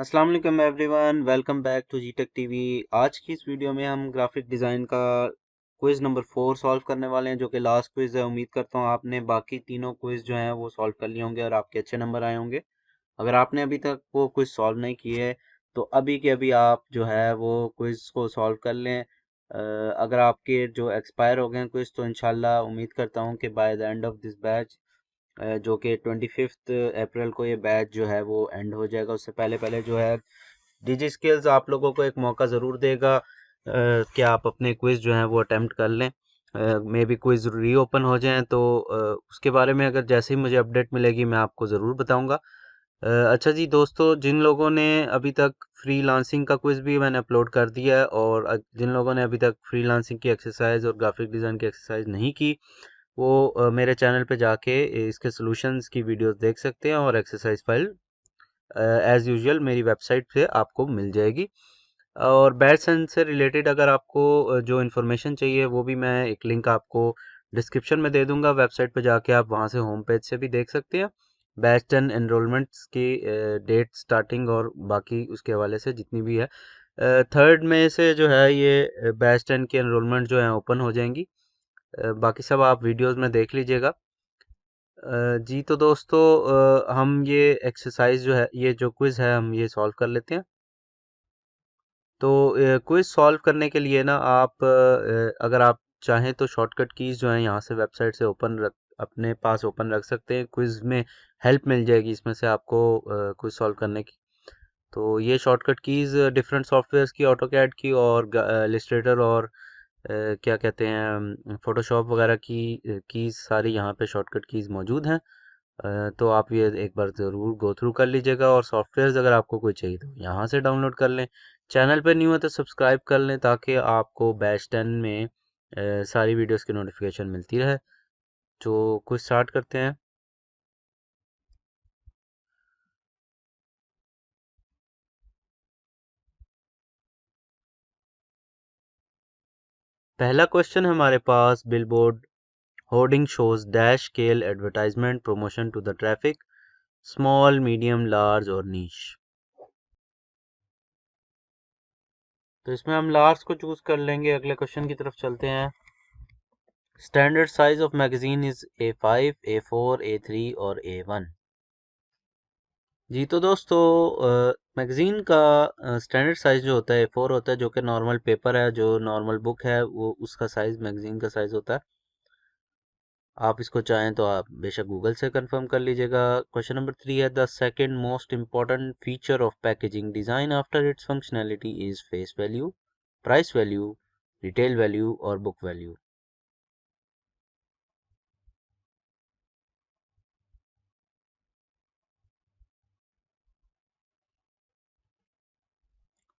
अस्सलाम वालेकुम everyone, welcome back to G Tech TV. आज की इस वीडियो में हम ग्राफिक डिज़ाइन का क्विज़ नंबर 4 सॉल्व करने वाले हैं, जो कि लास्ट क्विज़ है। उम्मीद करता हूँ आपने बाकी तीनों क्विज़ जो हैं वो सॉल्व कर लिए होंगे और आपके अच्छे नंबर आए होंगे। अगर आपने अभी तक वो क्विज़ सॉल्व नहीं किए तो अभी के अभी आप जो है वो क्विज़ को सॉल्व कर लें। अगर आपके जो एक्सपायर हो गए हैं क्विज़ तो इंशाल्लाह उम्मीद करता हूँ कि by the end of this batch, जो कि 25 अप्रैल को ये बैच जो है वो एंड हो जाएगा। उससे पहले पहले जो है डिजी स्किल्स आप लोगों को एक मौका ज़रूर देगा कि आप अपने क्विज़ जो हैं वो अटेम्प्ट कर लें। मे बी क्विज़ रीओपन हो जाएं तो उसके बारे में अगर जैसे ही मुझे अपडेट मिलेगी मैं आपको ज़रूर बताऊंगा। अच्छा जी दोस्तों, जिन लोगों ने अभी तक फ्रीलांसिंग का क्विज़ भी मैंने अपलोड कर दिया है और जिन लोगों ने अभी तक फ्रीलांसिंग की एक्सरसाइज और ग्राफिक डिज़ाइन की एक्सरसाइज नहीं की, वो मेरे चैनल पे जाके इसके सॉल्यूशंस की वीडियोस देख सकते हैं और एक्सरसाइज फाइल एज़ यूजुअल मेरी वेबसाइट पे आपको मिल जाएगी। और बैच से रिलेटेड अगर आपको जो इन्फॉर्मेशन चाहिए वो भी मैं एक लिंक आपको डिस्क्रिप्शन में दे दूंगा। वेबसाइट पे जाके आप वहाँ से होम पेज से भी देख सकते हैं बैच 10 एनरोलमेंट्स की डेट स्टार्टिंग और बाकी उसके हवाले से जितनी भी है। 3 में से जो है ये बैच 10 की एनरोलमेंट जो है ओपन हो जाएंगी। बाकी सब आप वीडियोस में देख लीजिएगा। जी तो दोस्तों, हम ये एक्सरसाइज जो है, ये जो क्विज़ है, हम ये सॉल्व कर लेते हैं। तो क्विज सॉल्व करने के लिए ना आप अगर आप चाहें तो शॉर्टकट कीज जो है यहाँ से वेबसाइट से ओपन रख अपने पास ओपन रख सकते हैं। क्विज में हेल्प मिल जाएगी इसमें से आपको क्विज सॉल्व करने की। तो ये शॉर्टकट कीज डिफरेंट सॉफ्टवेयर्स की, ऑटोकैड की और इलिस्ट्रेटर और क्या कहते हैं फोटोशॉप वगैरह की कीज सारी यहाँ पे शॉर्टकट कीज मौजूद हैं। तो आप ये एक बार ज़रूर गो थ्रू कर लीजिएगा और सॉफ्टवेयर अगर आपको कोई चाहिए तो यहाँ से डाउनलोड कर लें। चैनल पर न्यू है तो सब्सक्राइब कर लें ताकि आपको बैच 10 में सारी वीडियोस की नोटिफिकेशन मिलती रहे। तो कुछ स्टार्ट करते हैं। पहला क्वेश्चन हमारे पास, billboard hoarding shows dash scale advertisement promotion to the traffic, small medium large और नीश। तो इसमें हम लार्ज को चूज कर लेंगे। अगले क्वेश्चन की तरफ चलते हैं। Standard size of magazine is A5, A4, A3 और A1। जी तो दोस्तों, मैगजीन का स्टैंडर्ड साइज जो होता है A4 होता है, जो कि नॉर्मल पेपर है, जो नॉर्मल बुक है वो उसका साइज मैगजीन का साइज होता है। आप इसको चाहें तो आप बेशक गूगल से कंफर्म कर लीजिएगा। क्वेश्चन नंबर 3 है, the second most important feature of packaging design after its functionality is face value, price value, retail value और बुक वैल्यू।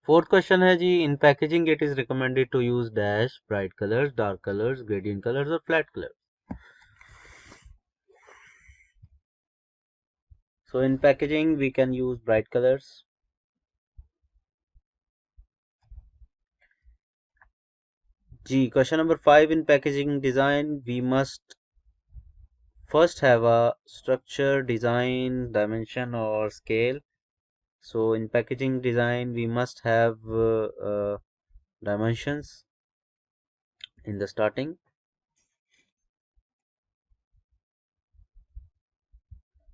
फोर्थ क्वेश्चन है जी, in packaging it is recommended to use dash bright colours, dark colours, gradient colours और flat colour. So in packaging we can use bright colors. G, question number 5, in packaging design we must first have a structure, design, dimension or scale. So in packaging design we must have dimensions in the starting.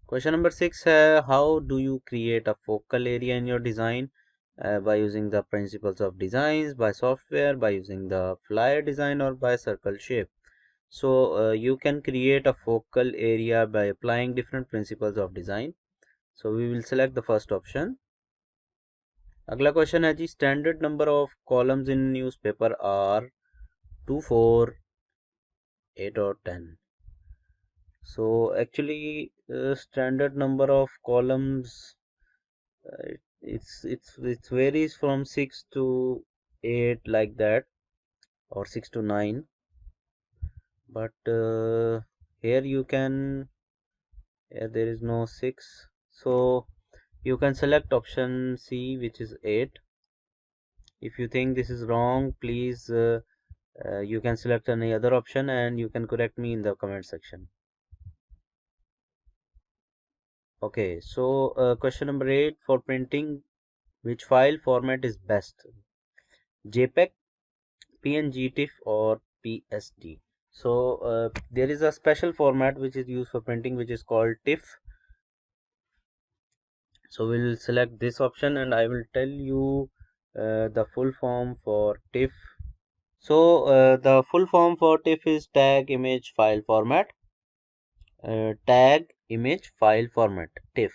Question number 6 है, how do you create a focal area in your design? By using the principles of designs, by software, by using the flyer design or by circle shape. So you can create a focal area by applying different principles of design. So we will select the first option. अगला question है जी, standard number of columns in newspaper are 2, 4, 8 और 10. So actually standard number of columns, it varies from 6 to 8 like that, or 6 to 9. But here you can, here there is no 6, so you can select option C, which is 8. If you think this is wrong, please you can select any other option and you can correct me in the comment section. Okay, so question number 8, for printing which file format is best, JPEG, PNG, TIFF or PSD? So there is a special format which is used for printing which is called TIFF. So we'll select this option and I will tell you the full form for TIFF. So the full form for TIFF is tag image file format. Tag image file format, TIFF.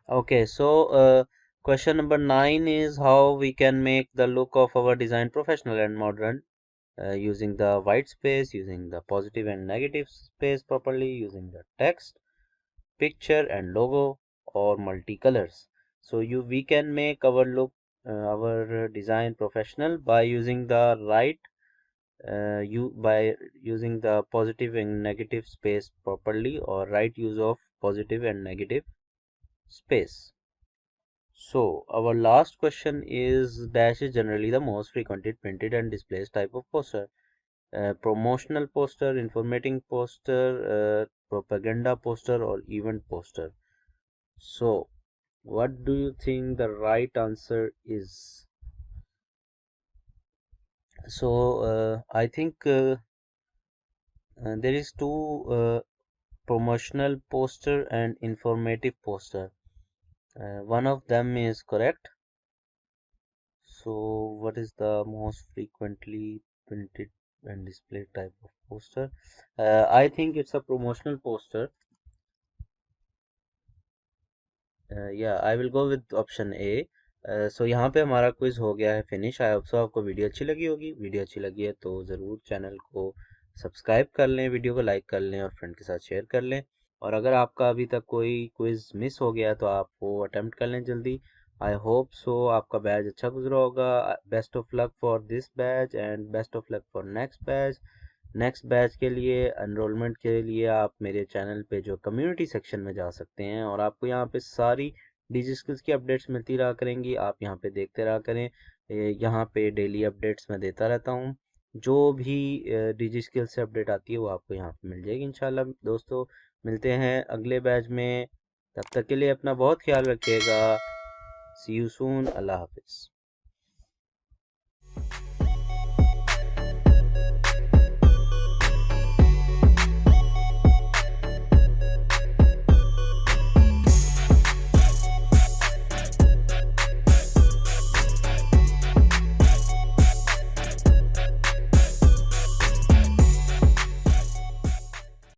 Okay, so question number 9 is how we can make the look of our design professional and modern, using the white space, using the positive and negative space properly, using the text, picture and logo, or multicolors. So we can make our look, our design professional by using the by using the positive and negative space properly, or right use of positive and negative space. So our last question is, dash is generally the most frequented printed and displays type of poster. Promotional poster, informating poster, propaganda poster or event poster. So what do you think the right answer is? So I think there is two, promotional poster and informative poster. One of them is correct. So what is the most frequently printed and displayed type of poster? I think it's a promotional poster. या I will go with option A. So यहाँ पे हमारा quiz हो गया है finish. I hope so आपको video अच्छी लगी होगी। वीडियो अच्छी लगी है तो ज़रूर चैनल को सब्सक्राइब कर लें, वीडियो को लाइक कर लें और फ्रेंड के साथ शेयर कर लें। और अगर आपका अभी तक कोई क्विज मिस हो गया तो आप वो अटेम्प्ट कर लें जल्दी। आई होप सो आपका बैच अच्छा गुजरा होगा। Best of luck for this batch and best of luck for next batch. Next batch के लिए एनरोलमेंट के लिए आप मेरे चैनल पे जो कम्युनिटी सेक्शन में जा सकते हैं और आपको यहाँ पे सारी डिजी स्किल्स की अपडेट्स मिलती रहा करेंगी। आप यहाँ पे देखते रहा करें। यहाँ पे डेली अपडेट्स मैं देता रहता हूँ। जो भी डिजी स्किल से अपडेट आती है वो आपको यहाँ पे मिल जाएगी इंशाल्लाह। दोस्तों मिलते हैं अगले बैच में। तब तक के लिए अपना बहुत ख्याल रखिएगा। सी यू सून। अल्लाह हाफिज़।